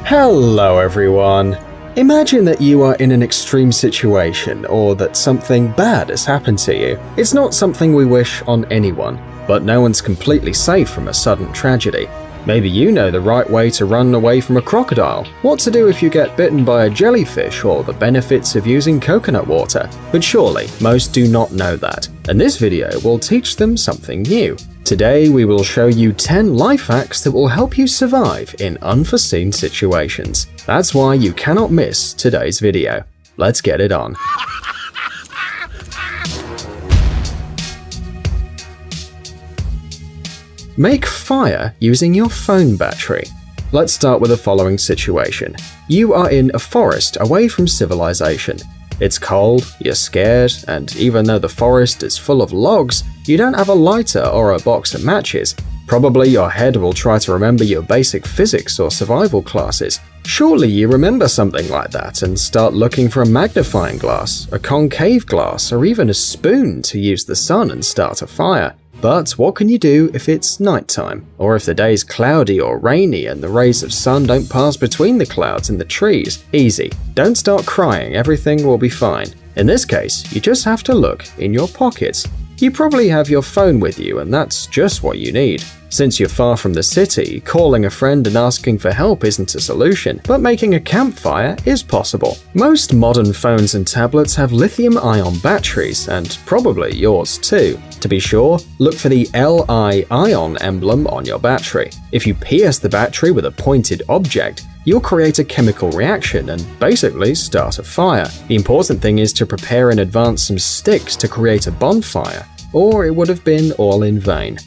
Hello everyone! Imagine that you are in an extreme situation or that something bad has happened to you. It's not something we wish on anyone, but no one's completely safe from a sudden tragedy. Maybe you know the right way to run away from a crocodile, what to do if you get bitten by a jellyfish, or the benefits of using coconut water. But surely, most do not know that, and this video will teach them something new. Today we will show you 10 life hacks that will help you survive in unforeseen situations. That's why you cannot miss today's video. Let's get it on. Make fire using your phone battery. Let's start with the following situation. You are in a forest away from civilization. It's cold, you're scared, and even though the forest is full of logs, you don't have a lighter or a box of matches. Probably your head will try to remember your basic physics or survival classes. Surely you remember something like that and start looking for a magnifying glass, a concave glass, or even a spoon to use the sun and start a fire. But what can you do if it's nighttime? Or if the day's cloudy or rainy and the rays of sun don't pass between the clouds and the trees? Easy. Don't start crying, everything will be fine. In this case, you just have to look in your pockets. You probably have your phone with you, and that's just what you need. Since you're far from the city, calling a friend and asking for help isn't a solution, but making a campfire is possible. Most modern phones and tablets have lithium-ion batteries, and probably yours too. To be sure, look for the Li-ion emblem on your battery. If you pierce the battery with a pointed object, you'll create a chemical reaction and basically start a fire. The important thing is to prepare in advance some sticks to create a bonfire, or it would have been all in vain.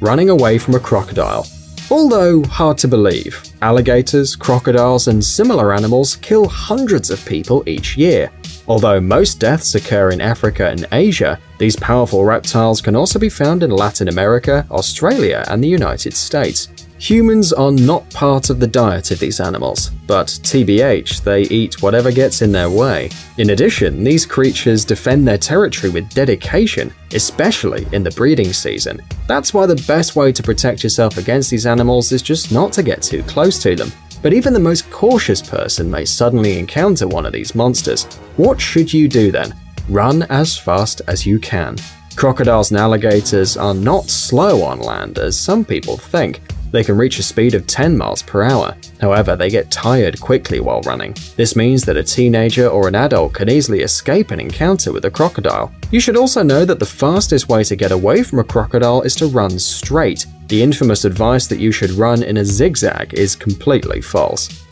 Running away from a crocodile. Although hard to believe, alligators, crocodiles, and similar animals kill hundreds of people each year. Although most deaths occur in Africa and Asia, these powerful reptiles can also be found in Latin America, Australia, and the United States. Humans are not part of the diet of these animals, but TBH, they eat whatever gets in their way. In addition, these creatures defend their territory with dedication, especially in the breeding season. That's why the best way to protect yourself against these animals is just not to get too close to them. But even the most cautious person may suddenly encounter one of these monsters. What should you do then? Run as fast as you can. Crocodiles and alligators are not slow on land as some people think. They can reach a speed of 10 miles per hour. However, they get tired quickly while running. This means that a teenager or an adult can easily escape an encounter with a crocodile. You should also know that the fastest way to get away from a crocodile is to run straight. The infamous advice that you should run in a zigzag is completely false.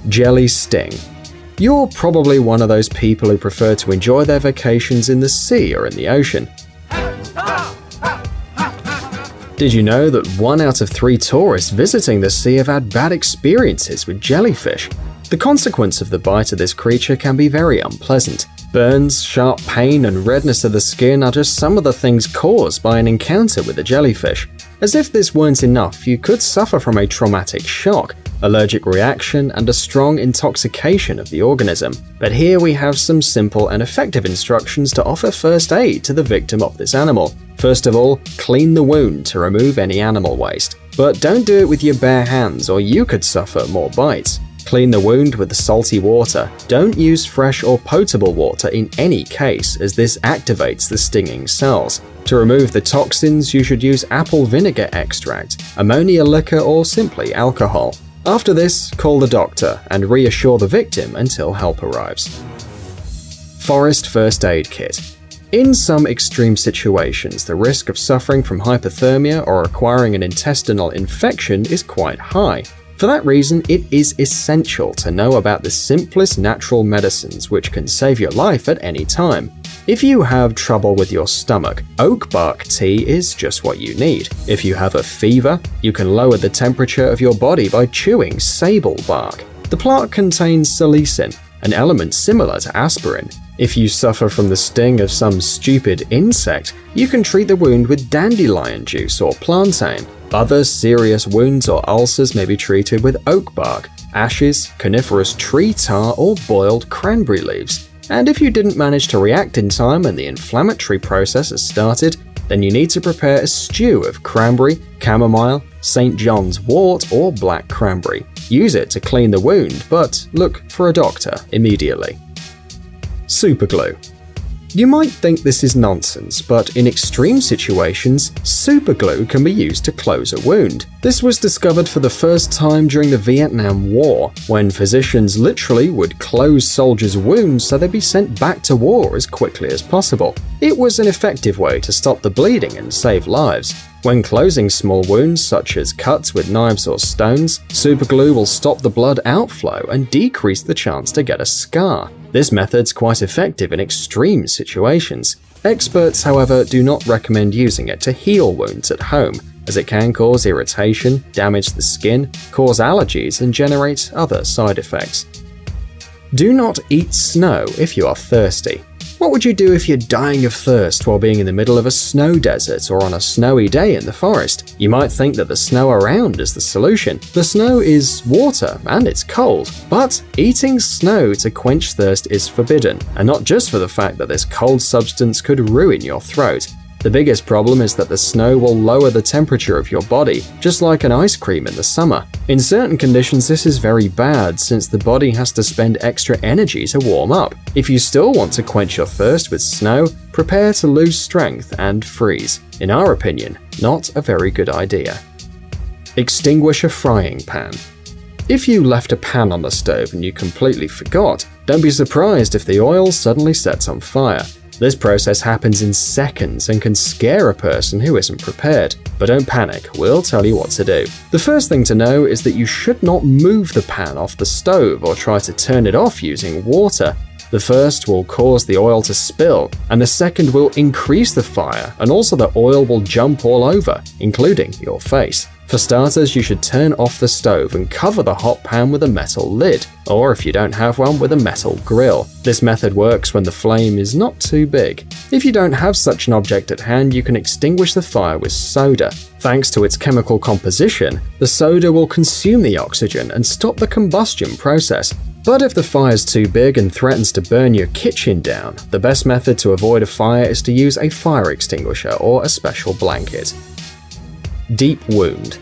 Jelly sting. You're probably one of those people who prefer to enjoy their vacations in the sea or in the ocean. Did you know that 1 out of 3 tourists visiting the sea have had bad experiences with jellyfish? The consequence of the bite of this creature can be very unpleasant. Burns, sharp pain, and redness of the skin are just some of the things caused by an encounter with a jellyfish. As if this weren't enough, you could suffer from a traumatic shock, allergic reaction, and a strong intoxication of the organism. But here we have some simple and effective instructions to offer first aid to the victim of this animal. First of all, clean the wound to remove any animal waste. But don't do it with your bare hands or you could suffer more bites. Clean the wound with the salty water. Don't use fresh or potable water in any case, as this activates the stinging cells. To remove the toxins, you should use apple vinegar extract, ammonia liquor, or simply alcohol. After this, call the doctor and reassure the victim until help arrives. Forest first aid kit. In some extreme situations, the risk of suffering from hypothermia or acquiring an intestinal infection is quite high. For that reason, it is essential to know about the simplest natural medicines which can save your life at any time. If you have trouble with your stomach, oak bark tea is just what you need. If you have a fever, you can lower the temperature of your body by chewing sable bark. The plant contains salicin, an element similar to aspirin. If you suffer from the sting of some stupid insect, you can treat the wound with dandelion juice or plantain. Other serious wounds or ulcers may be treated with oak bark, ashes, coniferous tree tar, or boiled cranberry leaves. And if you didn't manage to react in time and the inflammatory process has started, then you need to prepare a stew of cranberry, chamomile, St. John's wort, or black cranberry. Use it to clean the wound, but look for a doctor immediately. Superglue. You might think this is nonsense, but in extreme situations, superglue can be used to close a wound. This was discovered for the first time during the Vietnam War, when physicians literally would close soldiers' wounds so they'd be sent back to war as quickly as possible. It was an effective way to stop the bleeding and save lives. When closing small wounds, such as cuts with knives or stones, superglue will stop the blood outflow and decrease the chance to get a scar. This method's quite effective in extreme situations. Experts, however, do not recommend using it to heal wounds at home, as it can cause irritation, damage the skin, cause allergies, and generate other side effects. Do not eat snow if you are thirsty. What would you do if you're dying of thirst while being in the middle of a snow desert or on a snowy day in the forest? You might think that the snow around is the solution. The snow is water and it's cold, but eating snow to quench thirst is forbidden, and not just for the fact that this cold substance could ruin your throat. The biggest problem is that the snow will lower the temperature of your body, just like an ice cream in the summer. In certain conditions, this is very bad since the body has to spend extra energy to warm up. If you still want to quench your thirst with snow, prepare to lose strength and freeze. In our opinion, not a very good idea. Extinguish a frying pan. If you left a pan on the stove and you completely forgot, don't be surprised if the oil suddenly sets on fire. This process happens in seconds and can scare a person who isn't prepared. But don't panic, we'll tell you what to do. The first thing to know is that you should not move the pan off the stove or try to turn it off using water. The first will cause the oil to spill, and the second will increase the fire, and also the oil will jump all over, including your face. For starters, you should turn off the stove and cover the hot pan with a metal lid, or if you don't have one, with a metal grill. This method works when the flame is not too big. If you don't have such an object at hand, you can extinguish the fire with soda. Thanks to its chemical composition, the soda will consume the oxygen and stop the combustion process. But if the fire's too big and threatens to burn your kitchen down, the best method to avoid a fire is to use a fire extinguisher or a special blanket. Deep wound.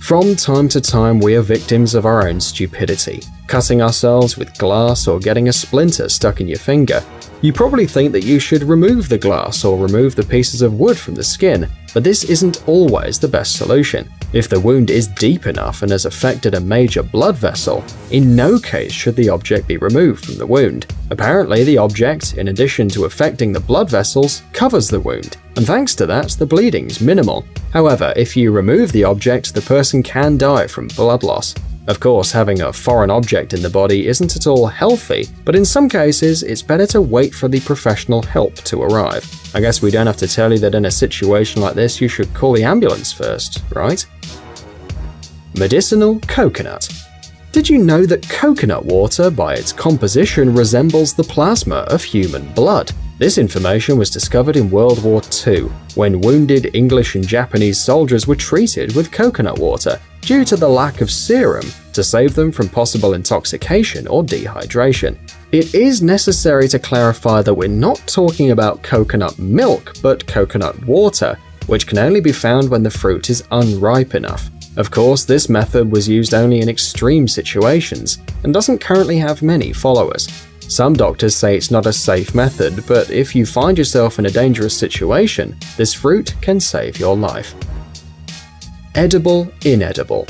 From time to time, we are victims of our own stupidity, cutting ourselves with glass or getting a splinter stuck in your finger. You probably think that you should remove the glass or remove the pieces of wood from the skin, but this isn't always the best solution. If the wound is deep enough and has affected a major blood vessel, in no case should the object be removed from the wound. Apparently, the object, in addition to affecting the blood vessels, covers the wound, and thanks to that, the bleeding's minimal. However, if you remove the object, the person can die from blood loss. Of course, having a foreign object in the body isn't at all healthy, but in some cases, it's better to wait for the professional help to arrive. I guess we don't have to tell you that in a situation like this, you should call the ambulance first, right? Medicinal coconut. Did you know that coconut water, by its composition, resembles the plasma of human blood? This information was discovered in World War II, when wounded English and Japanese soldiers were treated with coconut water due to the lack of serum to save them from possible intoxication or dehydration. It is necessary to clarify that we're not talking about coconut milk, but coconut water, which can only be found when the fruit is unripe enough. Of course, this method was used only in extreme situations and doesn't currently have many followers. Some doctors say it's not a safe method, but if you find yourself in a dangerous situation, this fruit can save your life. Edible, inedible.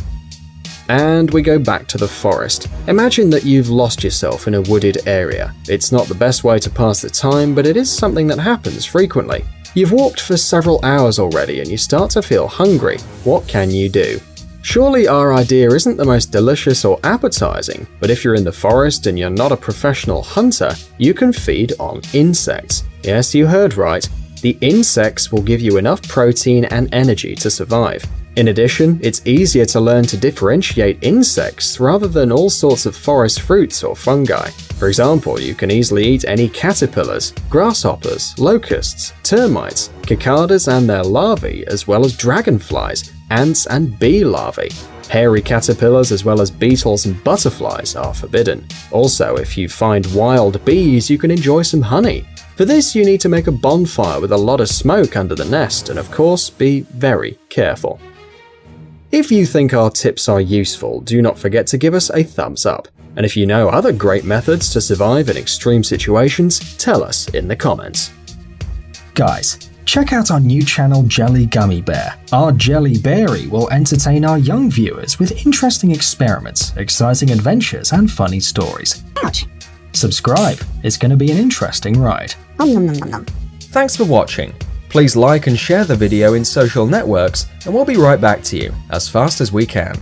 And we go back to the forest. Imagine that you've lost yourself in a wooded area. It's not the best way to pass the time, but it is something that happens frequently. You've walked for several hours already and you start to feel hungry. What can you do? Surely our idea isn't the most delicious or appetizing, but if you're in the forest and you're not a professional hunter, you can feed on insects. Yes, you heard right. The insects will give you enough protein and energy to survive. In addition, it's easier to learn to differentiate insects rather than all sorts of forest fruits or fungi. For example, you can easily eat any caterpillars, grasshoppers, locusts, termites, cicadas and their larvae, as well as dragonflies, ants and bee larvae. Hairy caterpillars as well as beetles and butterflies are forbidden. Also, if you find wild bees, you can enjoy some honey. For this, you need to make a bonfire with a lot of smoke under the nest and of course, be very careful. If you think our tips are useful, do not forget to give us a thumbs up. And if you know other great methods to survive in extreme situations, tell us in the comments. Guys, check out our new channel Jelly Gummy Bear. Our Jelly Berry will entertain our young viewers with interesting experiments, exciting adventures, and funny stories. Ouch. Subscribe, it's going to be an interesting ride. Nom, nom, nom, nom. Thanks for watching. Please like and share the video in social networks, and we'll be right back to you as fast as we can.